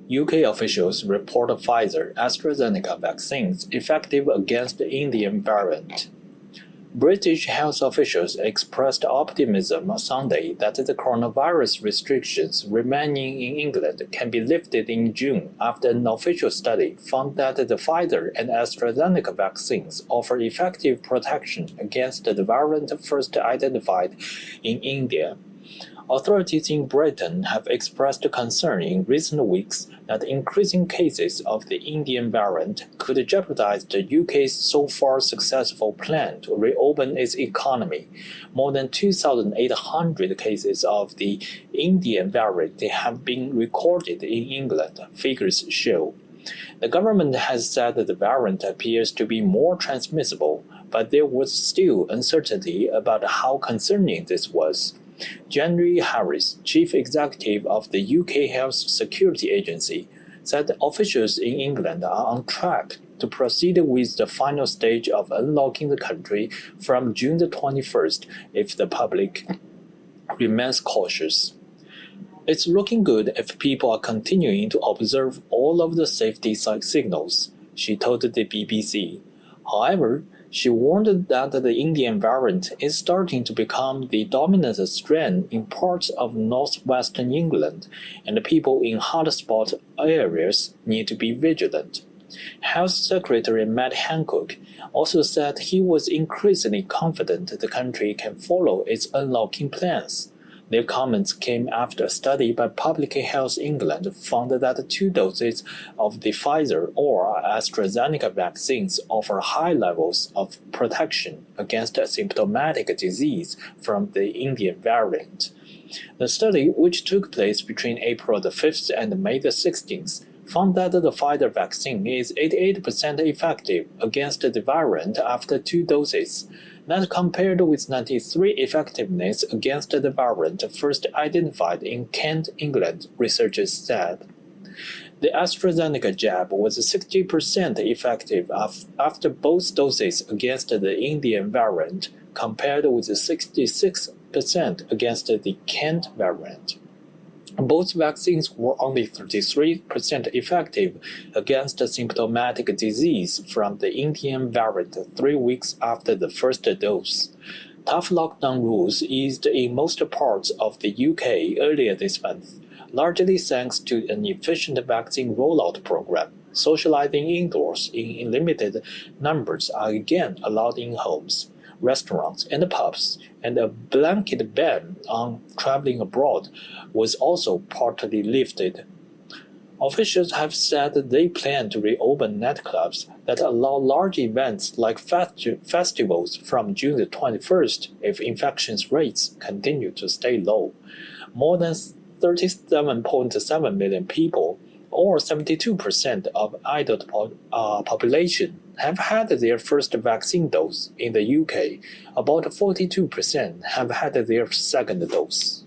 UK officials report Pfizer-AstraZeneca vaccines effective against the Indian variant. British health officials expressed optimism on Sunday that the coronavirus restrictions remaining in England can be lifted in June after an official study found that the Pfizer and AstraZeneca vaccines offer effective protection against the variant first identified in India. Authorities in Britain have expressed concern in recent weeks that increasing cases of the Indian variant could jeopardize the UK's so far successful plan to reopen its economy. More than 2,800 cases of the Indian variant have been recorded in England, figures show. The government has said that the variant appears to be more transmissible, but there was still uncertainty about how concerning this was. January Harris, chief executive of the UK Health Security Agency, said officials in England are on track to proceed with the final stage of unlocking the country from June the 21st if the public remains cautious. It's looking good if people are continuing to observe all of the safety signals, she told the BBC. However, she warned that the Indian variant is starting to become the dominant strain in parts of northwestern England, and people in hotspot areas need to be vigilant. Health Secretary Matt Hancock also said he was increasingly confident the country can follow its unlocking plans. Their comments came after a study by Public Health England found that 2 doses of the Pfizer or AstraZeneca vaccines offer high levels of protection against symptomatic disease from the Indian variant. The study, which took place between April the 5th and May the 16th, found that the Pfizer vaccine is 88% effective against the variant after 2 doses. That compared with 93% effectiveness against the variant first identified in Kent, England, researchers said. The AstraZeneca jab was 60% effective after both doses against the Indian variant, compared with 66% against the Kent variant. Both vaccines were only 33% effective against symptomatic disease from the Indian variant 3 weeks after the first dose. Tough lockdown rules eased in most parts of the UK earlier this month, largely thanks to an efficient vaccine rollout program. Socializing indoors in limited numbers are again allowed in homes, restaurants, and pubs, and a blanket ban on traveling abroad was also partly lifted. Officials have said they plan to reopen nightclubs that allow large events like festivals from June the 21st if infection rates continue to stay low. More than 37.7 million people, or 72% of adult population, have had their first vaccine dose in the UK. About 42% have had their second dose.